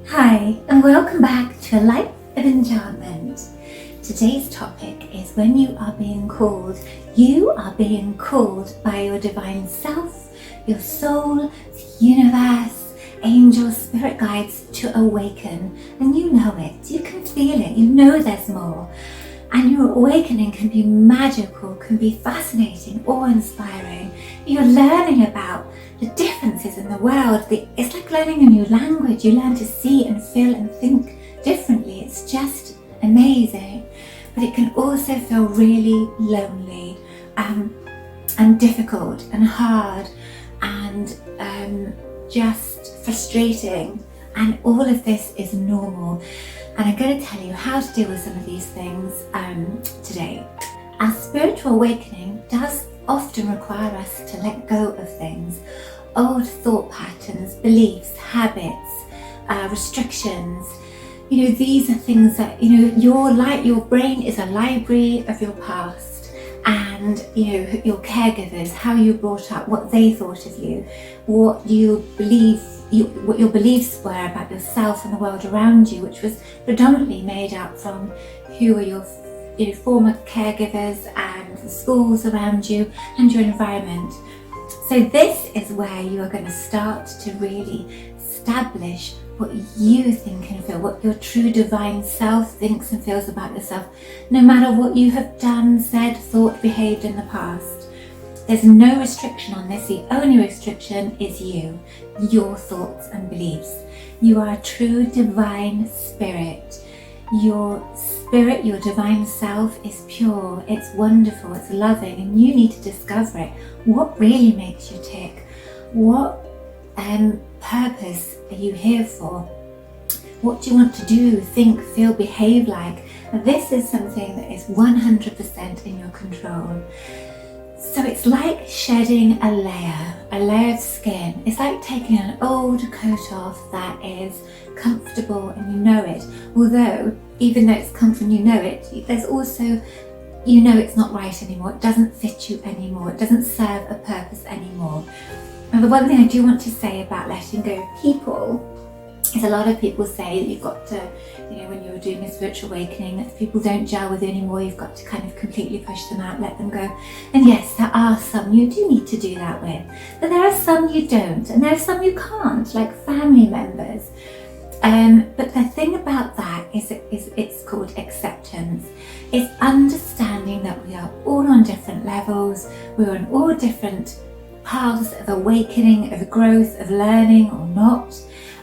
Hi, and welcome back to A Life of Enchantment. Today's topic is when you are being called by your divine self, your soul, the universe, angels, spirit guides to awaken. And you know it, you can feel it, you know there's more. And your awakening can be magical, can be fascinating, awe-inspiring. You're learning about the differences in the world. It's like learning a new language. You learn to see and feel and think differently. It's just amazing. But it can also feel really lonely and difficult and hard and just frustrating. And all of this is normal. And I'm going to tell you how to deal with some of these things today. Our spiritual awakening does often require us to let go of things, old thought patterns, beliefs, habits, restrictions. These are things that, your brain is a library of your past, and your caregivers, how you were brought up, what they thought of you, what your beliefs were about yourself and the world around you, which was predominantly made up from who were your former caregivers and the schools around you and your environment. So this is where you are going to start to really establish what you think and feel, what your true divine self thinks and feels about yourself, no matter what you have done, said, thought, behaved in the past. There's no restriction on this. The only restriction is you, your thoughts and beliefs. You are a true divine spirit. Your spirit, your divine self is pure, it's wonderful, it's loving, and you need to discover it. What really makes you tick? What purpose are you here for? What do you want to do, think, feel, behave like? This is something that is 100% in your control. So it's like shedding a layer of skin. It's like taking an old coat off that is comfortable and you know it. Although, even though it's comfortable and you know it, there's also, it's not right anymore. It doesn't fit you anymore. It doesn't serve a purpose anymore. And the one thing I do want to say about letting go of people is a lot of people say that you've got to, when you're doing a spiritual awakening, if people don't gel with you anymore, you've got to kind of completely push them out, let them go. And yes, there are some you do need to do that with, but there are some you don't, and there are some you can't, like family members. But the thing about that is it's called acceptance. It's understanding that we are all on different levels, we're on all different paths of awakening, of growth, of learning or not.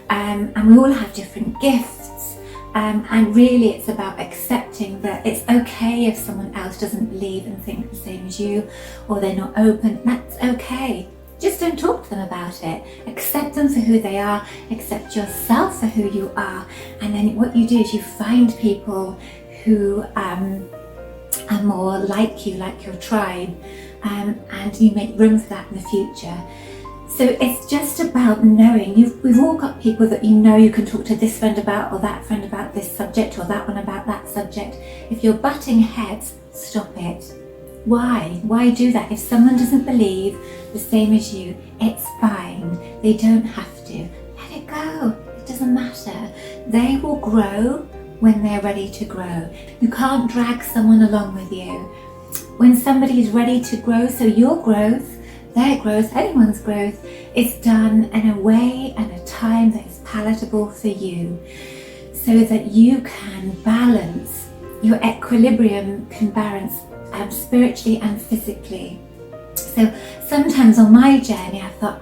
And we all have different gifts, and really it's about accepting that it's okay if someone else doesn't believe and think the same as you, or they're not open. That's okay. Just don't talk to them about it. Accept them for who they are, accept yourself for who you are, and then what you do is you find people who are more like you, like your tribe, and you make room for that in the future. So it's just about knowing. We've all got people that you can talk to this friend about, or that friend about this subject, or that one about that subject. If you're butting heads, stop it. Why? Why do that? If someone doesn't believe the same as you, it's fine. They don't have to. Let it go. It doesn't matter. They will grow when they're ready to grow. You can't drag someone along with you. When somebody is ready to grow, so your growth, their growth, anyone's growth, is done in a way and a time that is palatable for you, so that you can balance, your equilibrium can balance spiritually and physically. So sometimes on my journey I thought,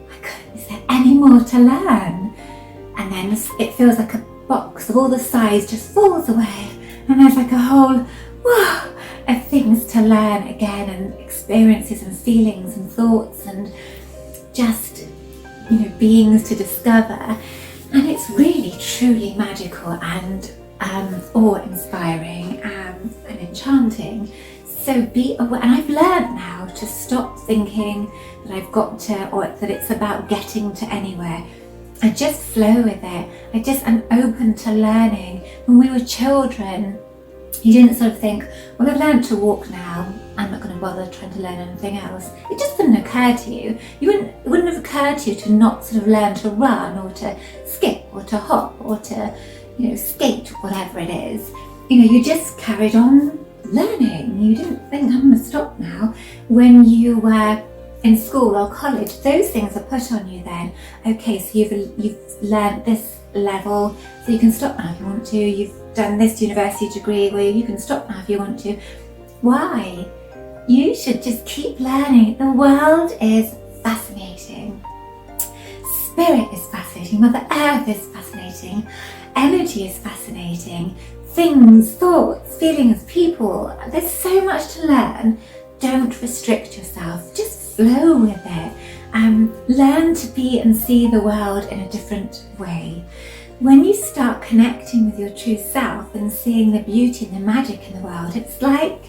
my goodness, is there any more to learn? And then it feels like a box of all the sides just falls away, and there's like a whole of things to learn again, and experiences and feelings and thoughts and just beings to discover. And it's really truly magical and awe-inspiring and enchanting. So be aware. And I've learned now to stop thinking that I've got to, or that it's about getting to anywhere. I just flow with it. I'm open to learning. When we were children, you didn't sort of think, well, I've learned to walk now, I'm not going to bother trying to learn anything else. It just wouldn't occur to you. It wouldn't have occurred to you to not sort of learn to run or to skip or to hop or to, skate, whatever it is. You just carried on learning. You didn't think, I'm going to stop now. When you were in school or college, those things are put on you then. Okay, so you've learned this level, so you can stop now if you want to. You've done this university degree where you can stop now if you want to. Why? You should just keep learning. The world is fascinating. Spirit is fascinating. Mother Earth is fascinating. Energy is fascinating. Things, thoughts, feelings, people. There's so much to learn. Don't restrict yourself. Just flow with it. Learn to be and see the world in a different way. When you start connecting with your true self and seeing the beauty and the magic in the world, it's like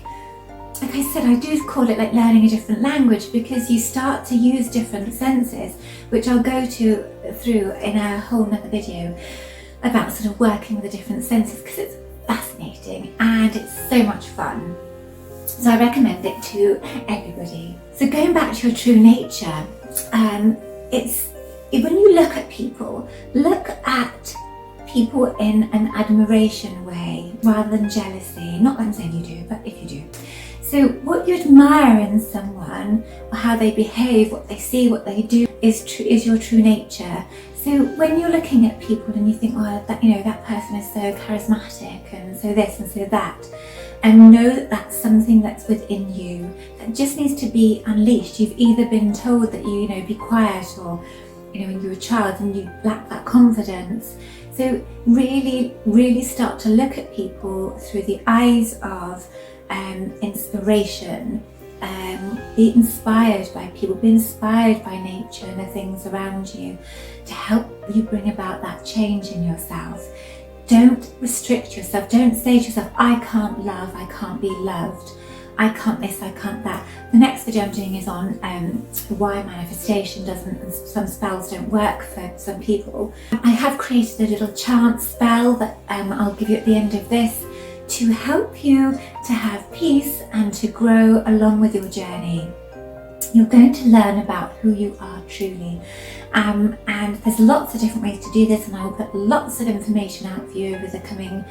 I said, I do call it like learning a different language, because you start to use different senses, which I'll go through in a whole nother video about sort of working with the different senses, because it's fascinating and it's so much fun. So I recommend it to everybody. So going back to your true nature, it's when you look at people in an admiration way rather than jealousy. Not that I'm saying you do, but if you do. So what you admire in someone, or how they behave, what they see, what they do, is your true nature. So when you're looking at people and you think, oh, that person is so charismatic and so this and so that, and know that that's something that's within you that just needs to be unleashed. You've either been told that be quiet, or when you were a child and you lack that confidence. So really, really start to look at people through the eyes of inspiration. Be inspired by people, be inspired by nature and the things around you to help you bring about that change in yourself. Don't restrict yourself. Don't say to yourself, I can't love, I can't be loved, I can't this, I can't that. The next video I'm doing is on why manifestation doesn't, and some spells don't work for some people. I have created a little chant spell that I'll give you at the end of this to help you to have peace and to grow along with your journey. You're going to learn about who you are truly. And there's lots of different ways to do this, and I will put lots of information out for you over the coming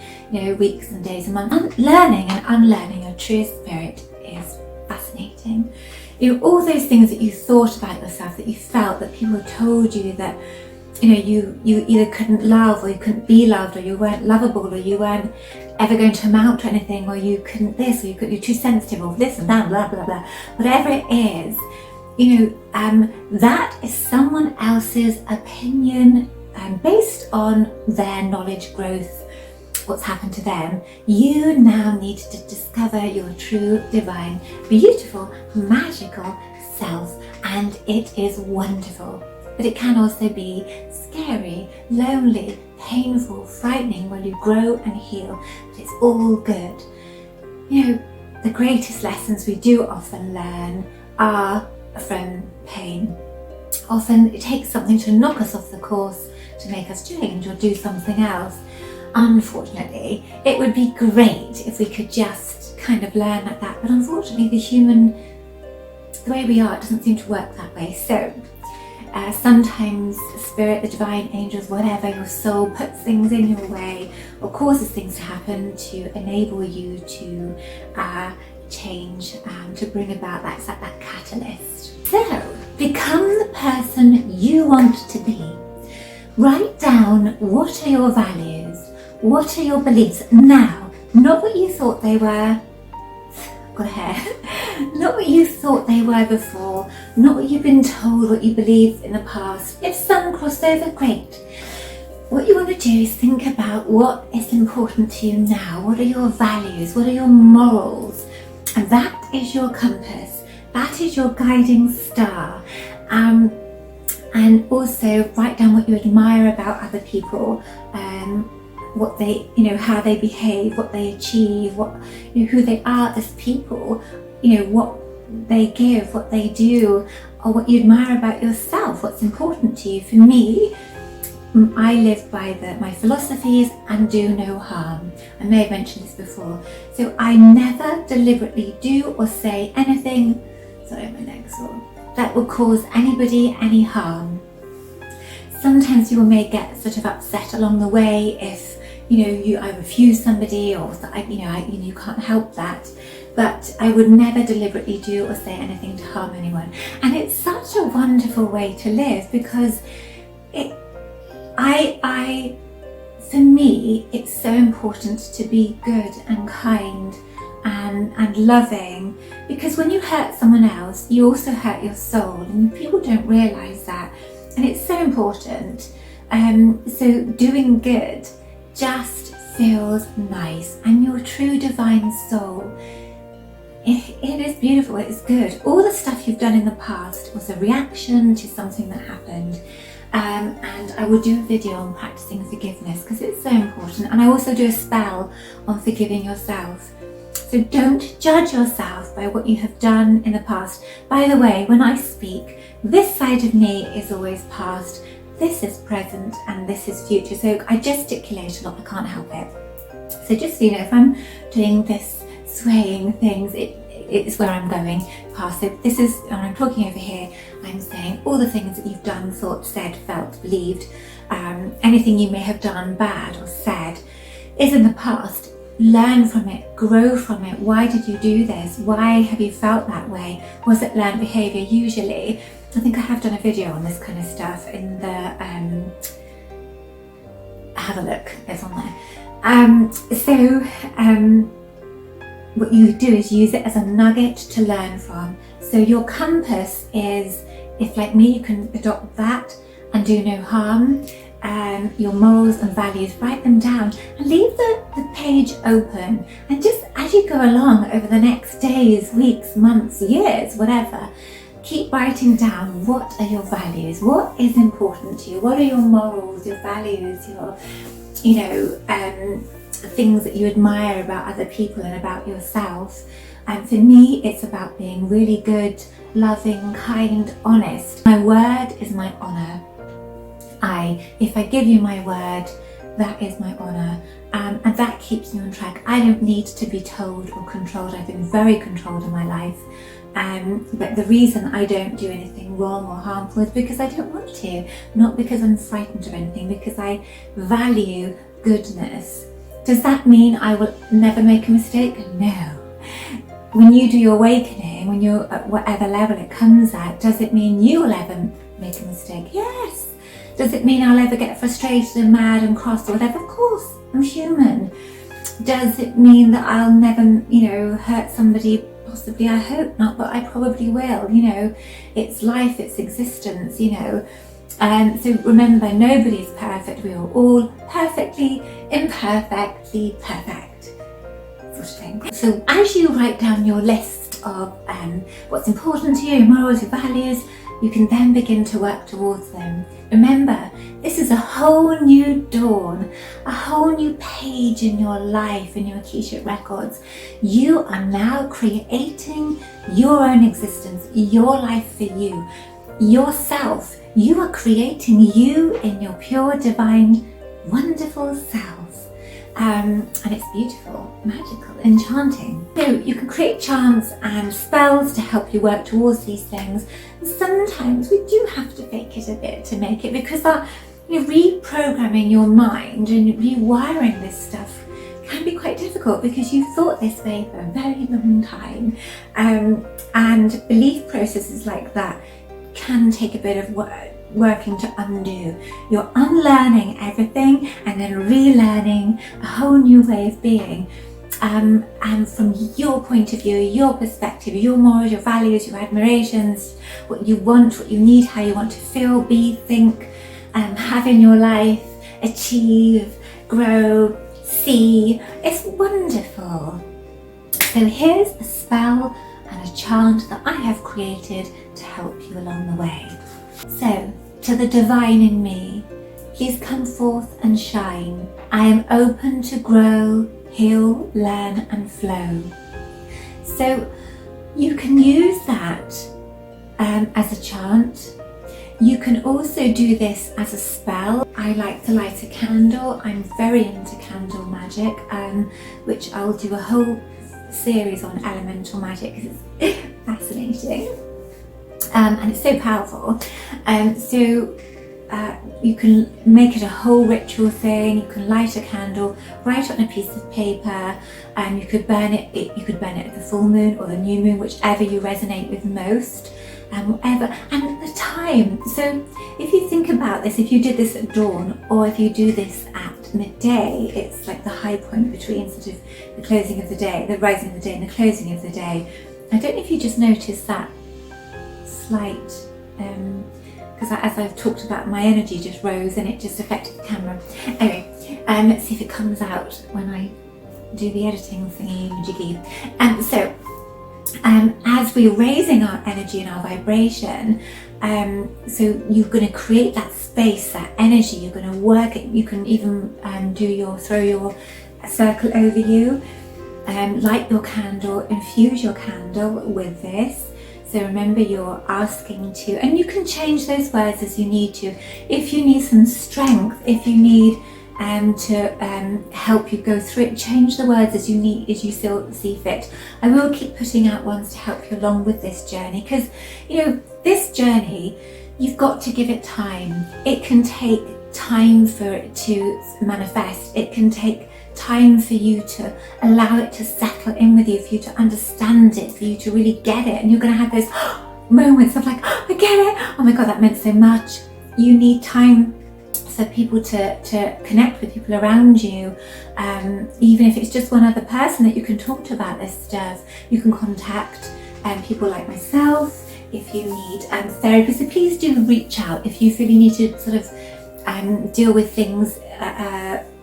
weeks and days and months. Learning and unlearning your true spirit is fascinating. All those things that you thought about yourself, that you felt, that people told you that you either couldn't love, or you couldn't be loved, or you weren't lovable, or you weren't ever going to amount to anything, or you couldn't this, or you're too sensitive, or this and that, blah blah blah, whatever it is, that is someone else's opinion based on their knowledge growth, what's happened to them. You now need to discover your true, divine, beautiful, magical self, and it is wonderful. But it can also be scary, lonely, painful, frightening while you grow and heal, but it's all good. The greatest lessons we do often learn are from pain. Often it takes something to knock us off the course to make us change or do something else. Unfortunately, it would be great if we could just kind of learn like that, but unfortunately the way we are, it doesn't seem to work that way. So sometimes spirit, the divine angels, whatever, your soul puts things in your way or causes things to happen to enable you to change, to bring about that catalyst. So become the person you want to be. Write down what are your values, what are your beliefs now, not what you thought they were. Got a hair. Not what you thought they were before, not what you've been told, what you believed in the past. If some crossed over, great. What you want to do is think about what is important to you now. What are your values? What are your morals? And that is your compass. That is your guiding star. And also write down what you admire about other people. What they, how they behave, what they achieve, what, who they are as people, what they give, what they do, or what you admire about yourself, what's important to you. For me, I live by my philosophies and do no harm. I may have mentioned this before. So I never deliberately do or say anything, sorry, my leg's sore, that will cause anybody any harm. Sometimes you may get sort of upset along the way if I refuse somebody, or you can't help that. But I would never deliberately do or say anything to harm anyone. And it's such a wonderful way to live, because for me, it's so important to be good and kind and loving, because when you hurt someone else, you also hurt your soul, and people don't realise that. And it's so important. So doing good just feels nice, and your true divine soul, it is beautiful, it's good. All the stuff you've done in the past was a reaction to something that happened. And I will do a video on practicing forgiveness, because it's so important. And I also do a spell on forgiving yourself. So don't judge yourself by what you have done in the past. By the way, when I speak, this side of me is always past, this is present, and this is future. So I gesticulate a lot, I can't help it. So just so you know, if I'm doing this swaying things, it's where I'm going past. So this is, when I'm talking over here, I'm saying all the things that you've done, thought, said, felt, believed, anything you may have done bad or said is in the past. Learn from it, grow from it. Why did you do this? Why have you felt that way? Was it learned behaviour? Usually, I think I have done a video on this kind of stuff in the, have a look, it's on there. What you do is use it as a nugget to learn from. So your compass is, if like me, you can adopt that and do no harm. Your morals and values, write them down and leave the page open, and just as you go along over the next days, weeks, months, years, whatever, keep writing down, what are your values, what is important to you, what are your morals, your values, your things that you admire about other people and about yourself. And for me, it's about being really good, loving, kind, honest. My word is my honour. If I give you my word, that is my honour, and that keeps me on track. I don't need to be told or controlled. I've been very controlled in my life, but the reason I don't do anything wrong or harmful is because I don't want to, not because I'm frightened of anything, because I value goodness. Does that mean I will never make a mistake? No. When you do your awakening, when you're at whatever level it comes at, does it mean you will ever make a mistake? Yes. Does it mean I'll ever get frustrated and mad and cross or whatever? Of course, I'm human. Does it mean that I'll never, hurt somebody? Possibly, I hope not, but I probably will. It's life, it's existence, So remember, nobody's perfect. We are all perfectly, imperfectly perfect, sort of thing. So as you write down your list of what's important to you, your morals, your values, you can then begin to work towards them. Remember, this is a whole new dawn, a whole new page in your life, in your Akashic records. You are now creating your own existence, your life for you, yourself. You are creating you in your pure, divine, wonderful self. And it's beautiful, magical, enchanting. So you can create chants and spells to help you work towards these things. And sometimes we do have to fake it a bit to make it, because reprogramming your mind and rewiring this stuff can be quite difficult, because you've thought this way for a very long time. And belief processes like that can take a bit of working to undo. You're unlearning everything and then relearning a whole new way of being. And from your point of view, your perspective, your morals, your values, your admirations, what you want, what you need, how you want to feel, be, think, have in your life, achieve, grow, see. It's wonderful. So here's a spell and a chant that I have created to help you along the way. So, to the divine in me, please come forth and shine. I am open to grow, heal, learn and flow. So you can use that as a chant. You can also do this as a spell. I like to light a candle. I'm very into candle magic, which I'll do a whole series on elemental magic because it's fascinating and it's so powerful. You can make it a whole ritual thing. You can light a candle, write it on a piece of paper, and you could burn it. You could burn it at the full moon or the new moon, whichever you resonate with most, whatever. And the time. So if you think about this, if you did this at dawn, or if you do this at midday, it's like the high point between sort of the closing of the day, the rising of the day, and the closing of the day. I don't know if you just noticed that slight. Because as I've talked about, my energy just rose and it just affected the camera. Anyway, let's see if it comes out when I do the editing thingy jiggy. So as we're raising our energy and our vibration, so you're going to create that space, that energy. You're going to work it. You can even throw your circle over you, light your candle, infuse your candle with this. So remember, you're asking to, and you can change those words as you need to. If you need some strength, if you need to help you go through it, change the words as you need, as you still see fit. I will keep putting out ones to help you along with this journey, because this journey, you've got to give it time. It can take time for it to manifest. It can take time for you to allow it to settle in with you, for you to understand it, for you to really get it. And you're going to have those moments of like, oh, I get it. Oh my God, that meant so much. You need time for people to connect with people around you. Even if it's just one other person that you can talk to about this stuff, you can contact people like myself if you need therapy. So please do reach out if you feel you need to sort of deal with things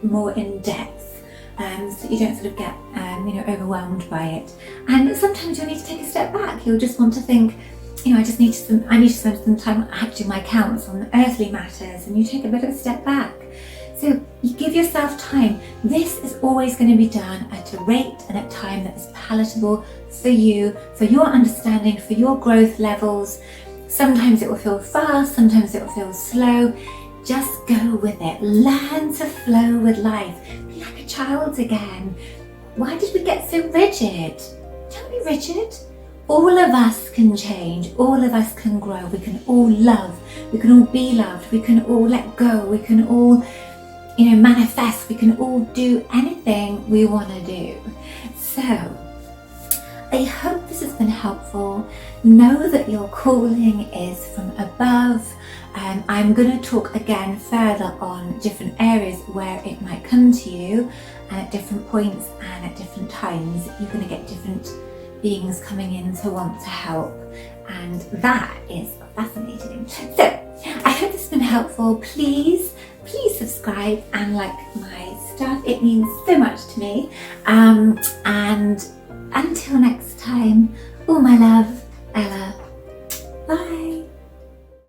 more in depth. So you don't sort of get overwhelmed by it. And sometimes you'll need to take a step back. You'll just want to think, I need to spend some time acting my counts on earthly matters, and you take a bit of a step back. So you give yourself time. This is always going to be done at a rate and at time that is palatable for you, for your understanding, for your growth levels. Sometimes it will feel fast, sometimes it will feel slow. Just go with it. Learn to flow with life. Be like a child again. Why did we get so rigid? Don't be rigid. All of us can change. All of us can grow. We can all love. We can all be loved. We can all let go. We can all, manifest. We can all do anything we want to do. So, I hope this has been helpful. Know that your calling is from above. I'm going to talk again further on different areas where it might come to you, and at different points and at different times. You're going to get different beings coming in to want to help, and that is fascinating. So I hope this has been helpful. Please subscribe and like my stuff. It means so much to me. And until next time, all my love.